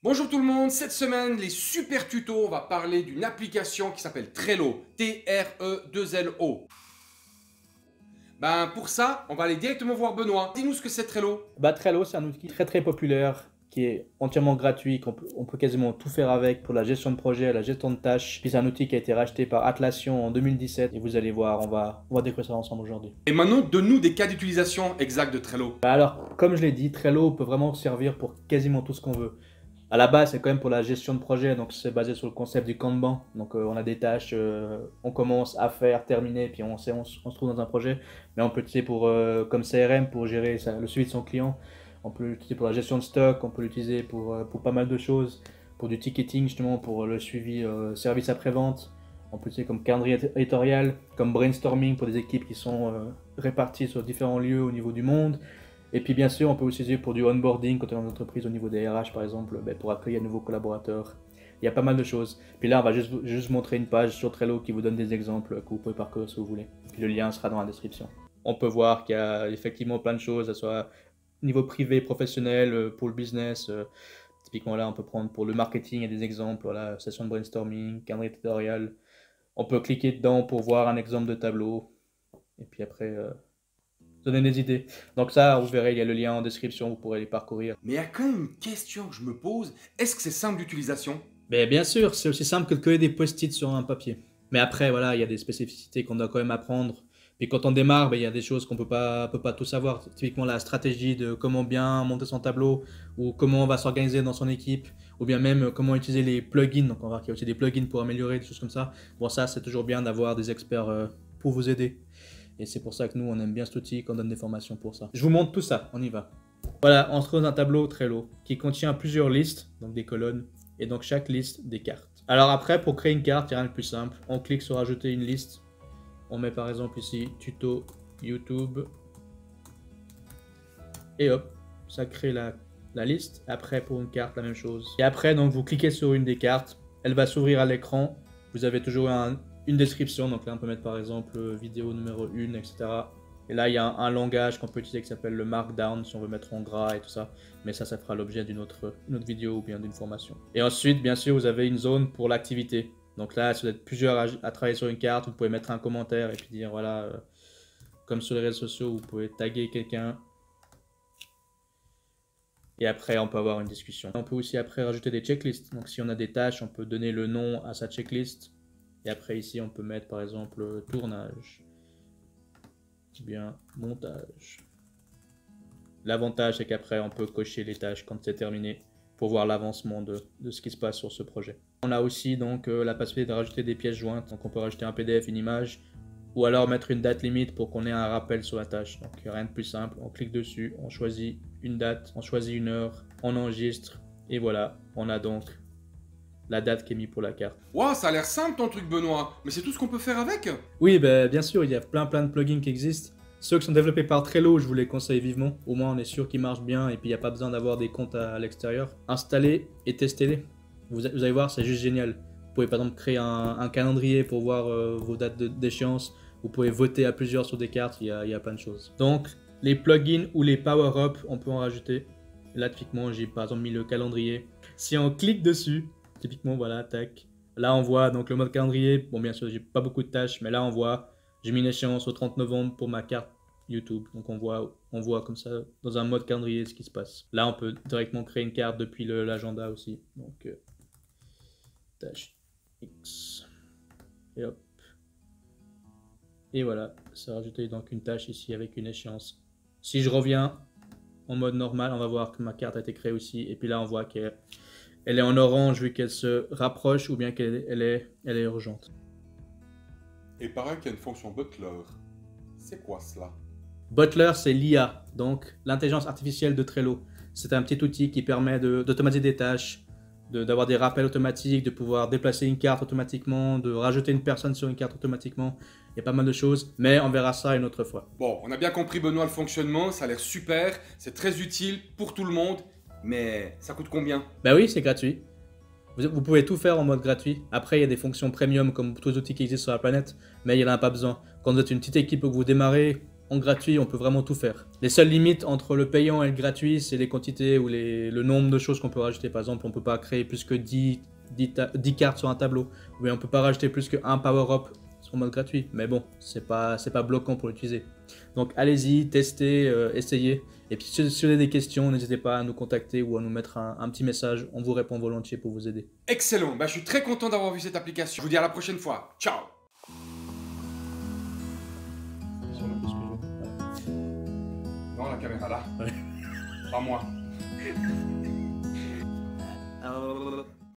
Bonjour tout le monde, cette semaine, les super tutos, on va parler d'une application qui s'appelle Trello, T-R-E-2-L-O. Pour ça, on va aller directement voir Benoît. Dis-nous ce que c'est Trello. Trello, c'est un outil très populaire qui est entièrement gratuit, on peut quasiment tout faire avec pour la gestion de projet, la gestion de tâches. Puis c'est un outil qui a été racheté par Atlassian en 2017 et vous allez voir, on va découvrir ça ensemble aujourd'hui. Et maintenant, donne-nous des cas d'utilisation exacts de Trello. Alors, comme je l'ai dit, Trello peut vraiment servir pour quasiment tout ce qu'on veut. À la base, c'est quand même pour la gestion de projet, donc c'est basé sur le concept du Kanban. Donc on a des tâches, on commence à faire, terminer, puis on se trouve dans un projet. Mais on peut l'utiliser comme CRM pour gérer le suivi de son client. On peut l'utiliser pour la gestion de stock, on peut l'utiliser pour pas mal de choses. Pour du ticketing justement, pour le suivi service après-vente. On peut l'utiliser comme calendrier éditorial, comme brainstorming pour des équipes qui sont réparties sur différents lieux au niveau du monde. Et puis bien sûr, on peut aussi utiliser pour du onboarding quand on est dans une entreprise au niveau des RH par exemple, pour accueillir de nouveaux collaborateurs. Il y a pas mal de choses. Puis là, on va juste montrer une page sur Trello qui vous donne des exemples que vous pouvez parcourir si vous voulez. Puis le lien sera dans la description. On peut voir qu'il y a effectivement plein de choses, que ce soit niveau privé, professionnel, pour le business. Typiquement là, on peut prendre pour le marketing, il y a des exemples, voilà, session de brainstorming, calendrier tutoriel. On peut cliquer dedans pour voir un exemple de tableau. Et puis après... donner des idées. Donc ça, vous verrez, il y a le lien en description, vous pourrez les parcourir. Mais il y a quand même une question que je me pose, est-ce que c'est simple d'utilisation? Mais bien sûr, c'est aussi simple que de coller des post-it sur un papier. Mais après, voilà, il y a des spécificités qu'on doit quand même apprendre. Puis quand on démarre, il y a des choses qu'on peut pas tout savoir. Typiquement la stratégie de comment bien monter son tableau, ou comment on va s'organiser dans son équipe, ou bien même comment utiliser les plugins. Donc on va voir qu'il y a aussi des plugins pour améliorer, des choses comme ça. Bon, ça, c'est toujours bien d'avoir des experts pour vous aider. Et c'est pour ça que nous, on aime bien cet outil, qu'on donne des formations pour ça. Je vous montre tout ça, on y va. Voilà, on se trouve dans un tableau Trello qui contient plusieurs listes, donc des colonnes, et donc chaque liste des cartes. Alors après, pour créer une carte, il y a rien de plus simple. On clique sur ajouter une liste. On met par exemple ici tuto YouTube. Et hop, ça crée la liste. Après, pour une carte, la même chose. Et après, donc vous cliquez sur une des cartes. Elle va s'ouvrir à l'écran. Vous avez toujours une description, donc là on peut mettre par exemple vidéo numéro 1, etc. Et là il y a un langage qu'on peut utiliser qui s'appelle le Markdown si on veut mettre en gras et tout ça. Mais ça fera l'objet d'une autre vidéo ou bien d'une formation. Et ensuite, bien sûr, vous avez une zone pour l'activité. Donc là, si vous êtes plusieurs à travailler sur une carte, vous pouvez mettre un commentaire et puis dire voilà, comme sur les réseaux sociaux, vous pouvez taguer quelqu'un. Et après, on peut avoir une discussion. On peut aussi après rajouter des checklists. Donc si on a des tâches, on peut donner le nom à sa checklist. Et après ici, on peut mettre par exemple tournage, ou bien montage. L'avantage, c'est qu'après, on peut cocher les tâches quand c'est terminé pour voir l'avancement de ce qui se passe sur ce projet. On a aussi donc la possibilité de rajouter des pièces jointes. Donc on peut rajouter un PDF, une image, ou alors mettre une date limite pour qu'on ait un rappel sur la tâche. Donc rien de plus simple, on clique dessus, on choisit une date, on choisit une heure, on enregistre, et voilà, on a donc la date qui est mise pour la carte. Waouh, ça a l'air simple ton truc Benoît, mais c'est tout ce qu'on peut faire avec? Oui, bien sûr, il y a plein de plugins qui existent. Ceux qui sont développés par Trello, je vous les conseille vivement. Au moins, on est sûr qu'ils marchent bien et puis il n'y a pas besoin d'avoir des comptes à l'extérieur. Installez et testez-les. Vous allez voir, c'est juste génial. Vous pouvez par exemple créer un calendrier pour voir vos dates d'échéance. Vous pouvez voter à plusieurs sur des cartes, il y a plein de choses. Donc, les plugins ou les power-up, on peut en rajouter. Là, typiquement, j'ai par exemple mis le calendrier. Si on clique dessus, typiquement, voilà, tac. Là, on voit donc le mode calendrier. Bon, bien sûr, j'ai pas beaucoup de tâches, mais là, on voit, j'ai mis une échéance au 30 novembre pour ma carte YouTube. Donc, on voit comme ça, dans un mode calendrier, ce qui se passe. Là, on peut directement créer une carte depuis l'agenda aussi. Donc, tâche X. Et hop. Et voilà, ça a rajouté donc une tâche ici avec une échéance. Si je reviens en mode normal, on va voir que ma carte a été créée aussi. Et puis là, on voit qu'elle est en orange vu qu'elle se rapproche ou bien qu'elle est urgente. Et pareil qu'il y a une fonction Butler. C'est quoi cela? Butler, c'est l'IA, donc l'intelligence artificielle de Trello. C'est un petit outil qui permet d'automatiser des tâches, d'avoir des rappels automatiques, de pouvoir déplacer une carte automatiquement, de rajouter une personne sur une carte automatiquement. Il y a pas mal de choses, mais on verra ça une autre fois. Bon, on a bien compris Benoît le fonctionnement, ça a l'air super, c'est très utile pour tout le monde. Mais ça coûte combien? Bah oui, c'est gratuit. Vous pouvez tout faire en mode gratuit. Après, il y a des fonctions premium comme tous les outils qui existent sur la planète, mais il n'y en a pas besoin. Quand vous êtes une petite équipe que vous démarrez, en gratuit, on peut vraiment tout faire. Les seules limites entre le payant et le gratuit, c'est les quantités ou le nombre de choses qu'on peut rajouter. Par exemple, on peut pas créer plus que 10 cartes sur un tableau. Ou bien on peut pas rajouter plus qu'un power-up en mode gratuit. Mais bon, c'est pas bloquant pour l'utiliser. Donc allez-y, testez, essayez. Et puis si vous avez des questions, n'hésitez pas à nous contacter ou à nous mettre un petit message. On vous répond volontiers pour vous aider. Excellent, bah, je suis très content d'avoir vu cette application. Je vous dis à la prochaine fois. Ciao. Non, la caméra là. Ouais. Pas moi.